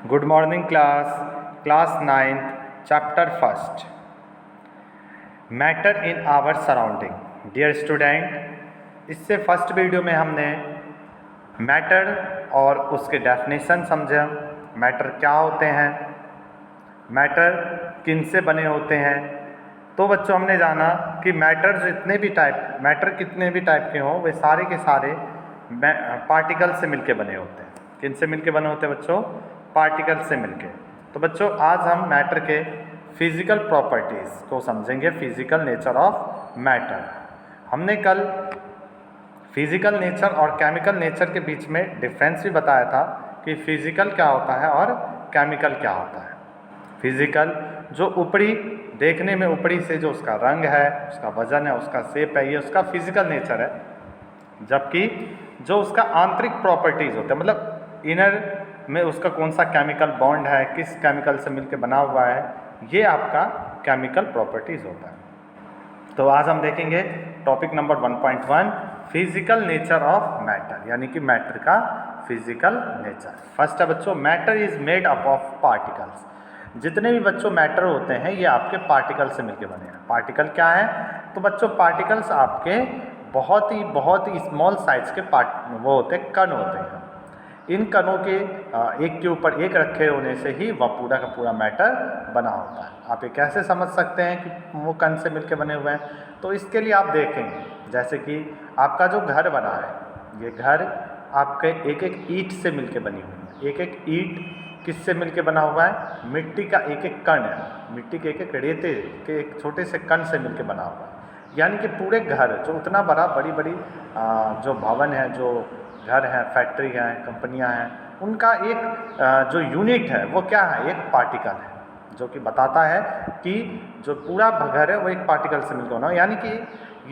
Good morning class 9th chapter first matter in our surrounding. Dear student, इससे first video में हमने matter और उसके डेफिनेशन समझा। मैटर क्या होते हैं, मैटर किन से बने होते हैं। तो बच्चों हमने जाना कि मैटर कितने भी टाइप के हों वे सारे के सारे पार्टिकल से मिलके बने होते हैं। किन से मिलके बने होते हैं बच्चों? पार्टिकल से मिलके। तो बच्चों आज हम मैटर के फिजिकल प्रॉपर्टीज़ को समझेंगे, फिजिकल नेचर ऑफ मैटर। हमने कल फिजिकल नेचर और केमिकल नेचर के बीच में डिफरेंस भी बताया था कि फिजिकल क्या होता है और केमिकल क्या होता है। फिजिकल जो ऊपरी देखने में ऊपरी से जो उसका रंग है, उसका वजन है, उसका शेप है, ये उसका फिजिकल नेचर है। जबकि जो उसका आंतरिक प्रॉपर्टीज़ होते हैं, मतलब इनर में उसका कौन सा केमिकल बॉन्ड है, किस केमिकल से मिलकर बना हुआ है, ये आपका केमिकल प्रॉपर्टीज़ होता है। तो आज हम देखेंगे topic number 1.1 physical nature of matter, यानी कि मैटर का फिजिकल नेचर। फर्स्ट है बच्चों, matter is made up of particles. जितने भी बच्चों मैटर होते हैं ये आपके पार्टिकल से मिलकर बने हैं। पार्टिकल क्या है? तो बच्चों पार्टिकल्स आपके बहुत ही स्मॉल साइज के वो होते हैं, कण होते हैं। इन कणों के एक के ऊपर एक रखे होने से ही वह पूरा का पूरा मैटर बना होता है। आप ये कैसे समझ सकते हैं कि वो कण से मिलके बने हुए हैं? तो इसके लिए आप देखेंगे, जैसे कि आपका जो घर बना है, ये घर आपके एक एक ईंट से मिलके बनी हुई है। एक एक ईंट किससे मिलके बना हुआ है? मिट्टी का एक एक कण है, मिट्टी के एक रेते के एक छोटे से कण से मिलके बना हुआ है। यानी कि पूरे घर जो उतना बड़ी बड़ी जो भवन है, जो घर हैं, फैक्ट्री हैं, कंपनियां हैं, उनका एक जो यूनिट है वो क्या है? एक पार्टिकल है, जो कि बताता है कि जो पूरा घर है वो एक पार्टिकल से मिलकर बना हो। यानी कि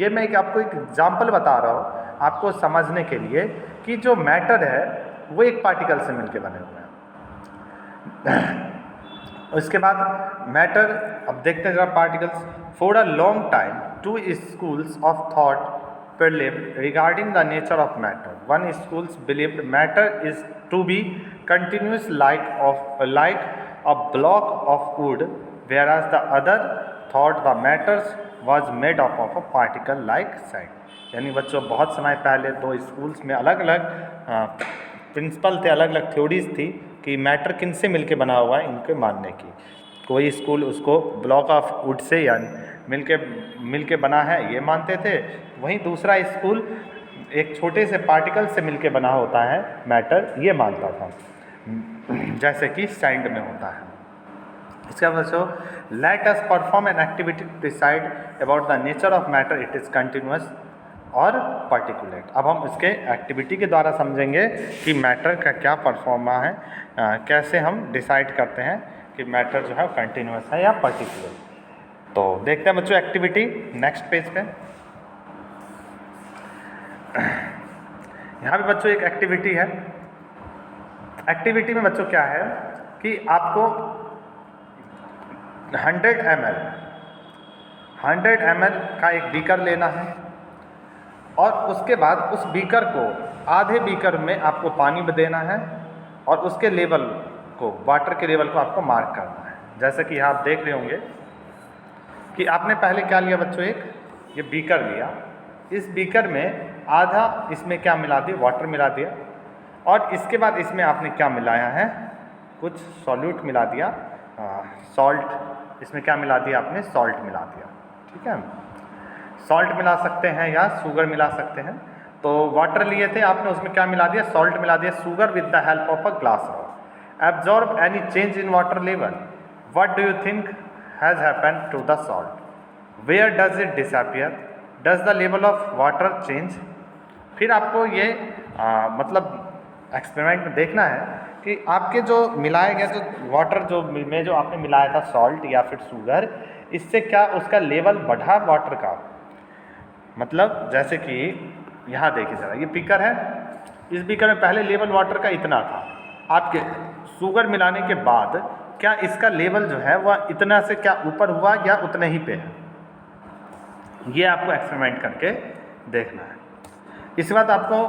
ये मैं आपको एक एग्जाम्पल बता रहा हूँ आपको समझने के लिए कि जो मैटर है वो एक पार्टिकल से मिलकर बने हुए हैं। उसके बाद मैटर, अब देखते हैं जरा particles. For a long time two schools of thought believed regarding the nature of matter. One schools believed matter is to be continuous like a block of wood, whereas the other thought the matter was made up of a particle like sand. यानी बच्चों बहुत समय पहले दो schools में अलग अलग principal थे, अलग अलग थ्योरीज थी कि मैटर किन से मिलके बना हुआ है इनके मानने की। कोई स्कूल उसको ब्लॉक ऑफ वुड से या मिलके बना है ये मानते थे, वहीं दूसरा स्कूल एक छोटे से पार्टिकल से मिलके बना होता है मैटर, ये मानता था, जैसे कि सैंड में होता है। इसका बच्चों, let us perform an activity to decide about the nature of matter, it is continuous और पार्टिकुलेट। अब हम इसके एक्टिविटी के द्वारा समझेंगे कि मैटर का क्या परफॉर्मा है, कैसे हम डिसाइड करते हैं कि मैटर जो है कंटिन्यूअस है या पार्टिकुलर। तो देखते हैं बच्चों एक्टिविटी, नेक्स्ट पेज पे। यहाँ पे बच्चों एक एक्टिविटी है। एक्टिविटी में बच्चों क्या है कि आपको 100 ml का एक बीकर लेना है और उसके बाद उस बीकर को आधे बीकर में आपको पानी में देना है और उसके लेवल को, वाटर के लेवल को आपको मार्क करना है। जैसे कि यहाँ आप देख रहे होंगे कि आपने पहले क्या लिया बच्चों, एक ये बीकर लिया। इस बीकर में आधा इसमें क्या मिला दिया? वाटर मिला दिया। और इसके बाद इसमें आपने क्या मिलाया है? कुछ सॉल्यूट मिला दिया, सॉल्ट। इसमें क्या मिला दिया आपने? सॉल्ट मिला दिया। ठीक है, सॉल्ट मिला सकते हैं या शुगर मिला सकते हैं। तो वाटर लिए थे आपने, उसमें क्या मिला दिया? सॉल्ट मिला दिया। Sugar with the help of a glass rod absorb any change in water level. What do you think has happened to the salt? Where does it disappear? Does the level of water change? फिर आपको ये मतलब experiment में देखना है कि आपके जो मिलाया गया जो वाटर जो आपने मिलाया था, सॉल्ट या फिर शुगर, इससे क्या उसका लेवल बढ़ा वाटर का? मतलब जैसे कि यहाँ देखिए जरा, ये बीकर है, इस बीकर में पहले लेवल वाटर का इतना था, आपके शुगर मिलाने के बाद क्या इसका लेवल जो है वह इतना से क्या ऊपर हुआ या उतने ही पे है? ये आपको एक्सपेरिमेंट करके देखना है। इसके बाद आपको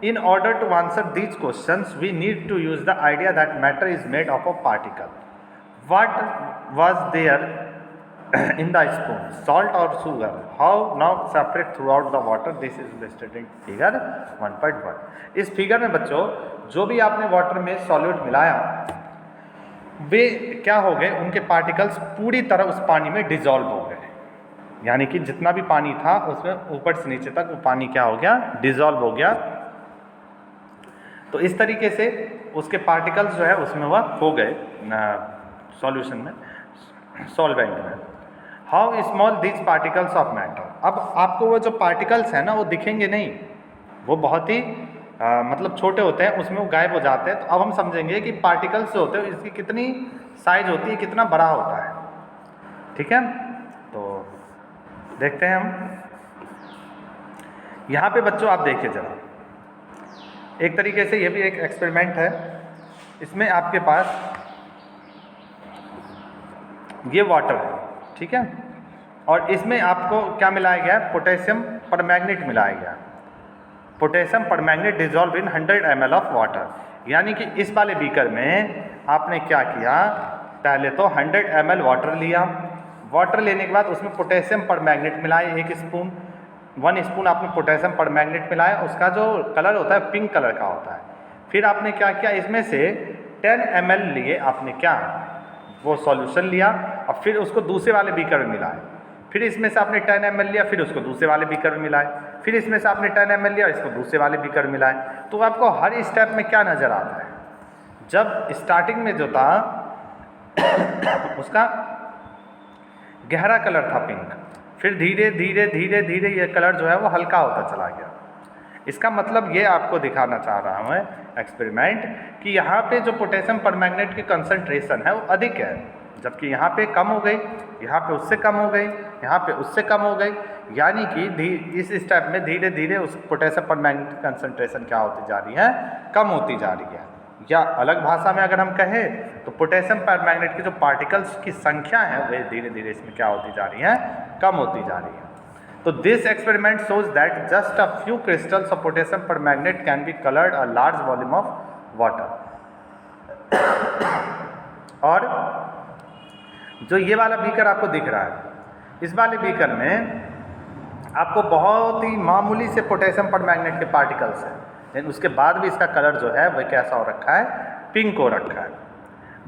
in order to answer these questions we need to use the idea that matter is made up of particle. What was there in the spoon, salt or sugar? How now separate throughout the water? This is listed in figure 1.1. इस figure में बच्चों जो भी आपने water में solute मिलाया वे क्या हो गए, उनके पार्टिकल्स पूरी तरह उस पानी में डिजॉल्व हो गए, यानी कि जितना भी पानी था उसमें ऊपर से नीचे तक वो पानी क्या हो गया, डिजॉल्व हो गया। तो इस तरीके से उसके पार्टिकल्स जो है उसमें वह खो गए सॉल्यूशन में, सॉल्वेंट में। How small these particles of matter, अब आपको वो जो पार्टिकल्स हैं ना वो दिखेंगे नहीं, वो बहुत ही मतलब छोटे होते हैं, उसमें वो गायब हो जाते हैं। तो अब हम समझेंगे कि पार्टिकल्स जो होते हैं इसकी कितनी साइज होती है, कितना बड़ा होता है। ठीक है, तो देखते हैं हम। यहाँ पे बच्चों आप देखिए जरा, एक तरीके से ये भी एक एक्सपेरिमेंट है। इसमें आपके पास ये वाटर है, ठीक है, और इसमें आपको क्या मिलाया गया है, पोटेशियम परमैंगनेट मिलाया गया। Potassium permanganate dissolve in 100 ml of water, यानी कि इस वाले बीकर में आपने क्या किया, पहले तो 100 ml वाटर लिया, वाटर लेने के बाद उसमें पोटेशियम परमैंगनेट मिलाया 1 स्पून, 1 स्पून आपने पोटेशियम परमैंगनेट मिलाया, उसका जो कलर होता है पिंक कलर का होता है। फिर आपने क्या किया, इसमें से 10 ml लिए आपने क्या, वो सॉल्यूशन लिया, और फिर उसको दूसरे वाले बीकर में मिलाए। फिर इसमें से आपने 10 ml लिया, फिर उसको दूसरे वाले बीकर में मिलाए, फिर इसमें से आपने 10 ml लिया, इसको दूसरे वाले बीकर में मिलाए। तो आपको हर स्टेप में क्या नज़र आता है, जब स्टार्टिंग में जो था उसका गहरा कलर था पिंक, फिर धीरे धीरे धीरे धीरे ये कलर जो है वो हल्का होता चला गया। इसका मतलब ये आपको दिखाना चाह रहा हूँ एक्सपेरिमेंट कि यहाँ पे जो पोटेशियम परमैंगनेट की कंसंट्रेशन है वो अधिक है, जबकि यहाँ पे कम हो गई, यहाँ पे उससे कम हो गई, यहाँ पे उससे कम हो गई, यानी कि इस स्टेप में धीरे धीरे उस पोटेशियम परमैंगनेट की कंसंट्रेशन क्या होती जा रही है, कम होती जा रही है। या अलग भाषा में अगर हम कहें तो पोटेशियम परमैंगनेट की जो पार्टिकल्स की संख्या है वे धीरे धीरे इसमें क्या होती जा रही है, कम होती जा रही है। तो this experiment shows that just a few crystals of potassium permanganate can be coloured a large volume of water. और जो ये वाला बीकर आपको दिख रहा है, इस वाले बीकर में आपको बहुत ही मामूली से पोटेशियम परमैंगनेट के पार्टिकल्स हैं, लेकिन उसके बाद भी इसका कलर जो है वह कैसा हो रखा है, पिंक हो रखा है,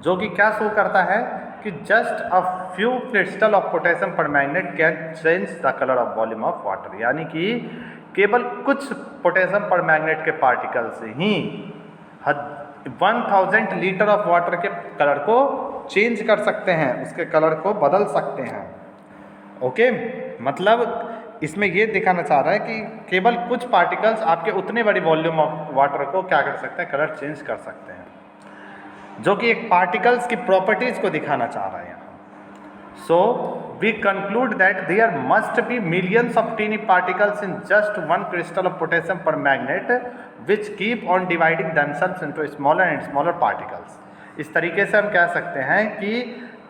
जो कि क्या शो करता है कि just a few crystal of potassium permanganate can change the colour of volume of water, यानी कि केवल कुछ पोटेशियम परमैंगनेट के पार्टिकल से ही 1000 लीटर ऑफ वाटर के कलर को चेंज कर सकते हैं, उसके कलर को बदल सकते हैं। ओके, मतलब इसमें ये दिखाना चाह रहा है कि केवल कुछ पार्टिकल्स आपके उतने बड़ी वॉल्यूम ऑफ वाटर को क्या कर सकते हैं, कलर चेंज कर सकते हैं, जो कि एक पार्टिकल्स की प्रॉपर्टीज को दिखाना चाह रहा है यहाँ। So we conclude that there must be millions of tiny particles in just 1 crystal of potassium permanganate which keep on dividing themselves into smaller and smaller particles. इस तरीके से हम कह सकते हैं कि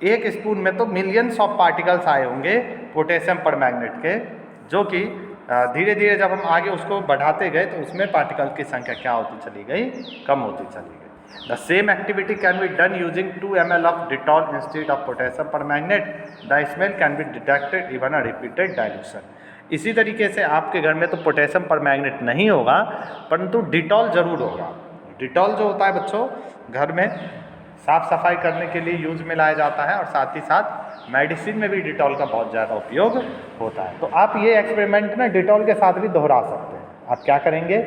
एक स्पून में तो मिलियंस ऑफ पार्टिकल्स आए होंगे पोटेशियम परमैंगनेट के, जो कि धीरे धीरे जब हम आगे उसको बढ़ाते गए तो उसमें पार्टिकल की संख्या क्या होती चली गई, कम होती चली गई। The same activity can be done using 2 ml of Dettol instead of potassium permanganate, the smell can be detected even a repeated dilution. इसी तरीके से आपके घर में तो पोटेशियम परमैंगनेट नहीं होगा, परंतु डिटॉल जरूर होगा। डिटॉल जो होता है बच्चों घर में साफ़ सफाई करने के लिए यूज में लाया जाता है, और साथ ही साथ मेडिसिन में भी डिटॉल का बहुत ज़्यादा उपयोग होता है। तो आप ये एक्सपेरिमेंट ना डिटॉल के साथ भी दोहरा सकते हैं। आप क्या करेंगे,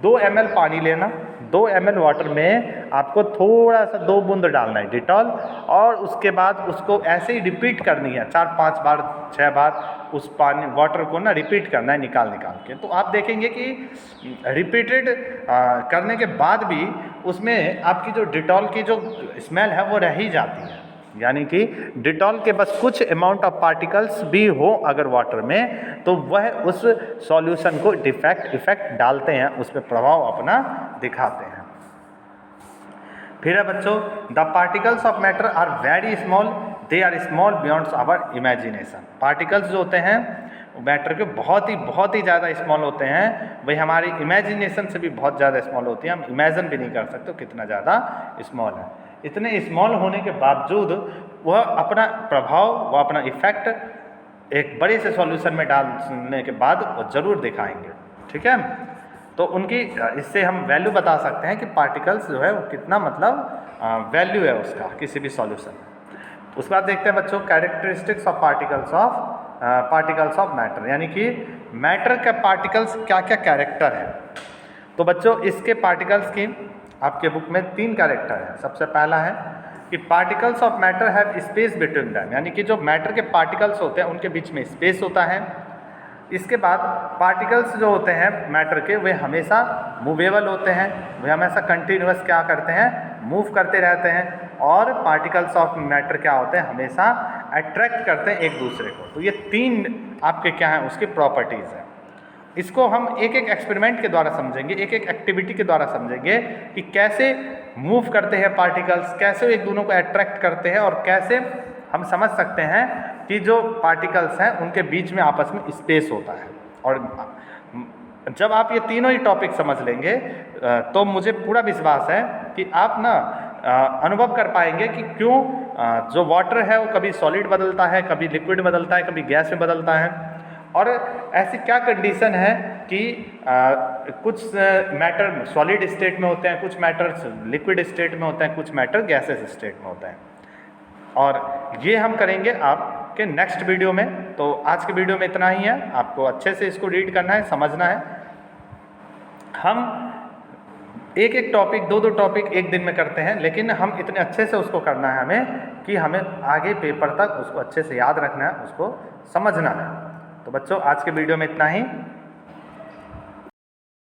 2 ml पानी लेना, 2 ml वाटर में आपको थोड़ा सा 2 बूंद डालना है डिटॉल, और उसके बाद उसको ऐसे ही रिपीट करनी है 4-5 बार 6 बार उस पानी वाटर को ना रिपीट करना है निकाल के। तो आप देखेंगे कि रिपीटेड करने के बाद भी उसमें आपकी जो डिटॉल की जो स्मेल है वो रह ही जाती है, यानी कि डिटॉल के बस कुछ अमाउंट ऑफ पार्टिकल्स भी हो अगर वाटर में तो वह उस सॉल्यूशन को इफेक्ट डालते हैं, उस पर प्रभाव अपना दिखाते हैं। फिर है बच्चों, the particles of matter are very small, they are small beyond our imagination. Particles जो होते हैं मैटर के बहुत ही ज़्यादा स्मॉल होते हैं, वही हमारी इमेजिनेशन से भी बहुत ज़्यादा स्मॉल होती है। हम इमेजिन भी नहीं कर सकते कितना ज़्यादा स्मॉल है। इतने स्मॉल होने के बावजूद वह अपना प्रभाव, वह अपना इफेक्ट एक बड़े से सॉल्यूशन में डालने के बाद वो ज़रूर दिखाएंगे। ठीक है, तो उनकी इससे हम वैल्यू बता सकते हैं कि पार्टिकल्स जो है वो कितना मतलब वैल्यू है उसका किसी भी सॉल्यूशन में। उसके बाद देखते हैं बच्चों characteristics of particles of matter, यानी कि मैटर के पार्टिकल्स क्या क्या कैरेक्टर है। तो बच्चों इसके पार्टिकल्स की आपके बुक में 3 कैरेक्टर हैं। सबसे पहला है कि particles of matter have space between them, यानी कि जो मैटर के पार्टिकल्स होते हैं उनके बीच में स्पेस होता है। इसके बाद पार्टिकल्स जो होते हैं मैटर के वे हमेशा मूवेबल होते हैं, वे हमेशा कंटिन्यूअस क्या करते हैं, मूव करते रहते हैं। और पार्टिकल्स ऑफ मैटर क्या होते हैं, हमेशा अट्रैक्ट करते हैं एक दूसरे को। तो ये 3 आपके क्या हैं उसकी प्रॉपर्टीज़ हैं। इसको हम एक एक एक्सपेरिमेंट के द्वारा समझेंगे, एक एक एक्टिविटी के द्वारा समझेंगे कि कैसे मूव करते हैं पार्टिकल्स, कैसे एक दोनों को अट्रैक्ट करते हैं और कैसे हम समझ सकते हैं कि जो पार्टिकल्स हैं उनके बीच में आपस में स्पेस होता है। और जब आप ये तीनों ही टॉपिक समझ लेंगे तो मुझे पूरा विश्वास है कि आप ना अनुभव कर पाएंगे कि क्यों जो वाटर है वो कभी सॉलिड बदलता है, कभी लिक्विड बदलता है, कभी गैस में बदलता है। और ऐसी क्या कंडीशन है कि कुछ मैटर सॉलिड स्टेट में होते हैं, कुछ मैटर लिक्विड स्टेट में होते हैं, कुछ मैटर गैसेस स्टेट में होते हैं। और ये हम करेंगे आपके नेक्स्ट वीडियो में। तो आज के वीडियो में इतना ही है, आपको अच्छे से इसको रीड करना है, समझना है। हम एक एक टॉपिक, 2-2 टॉपिक एक दिन में करते हैं, लेकिन हम इतने अच्छे से उसको करना है हमें कि हमें आगे पेपर तक उसको अच्छे से याद रखना है, उसको समझना है। तो बच्चों आज के वीडियो में इतना ही।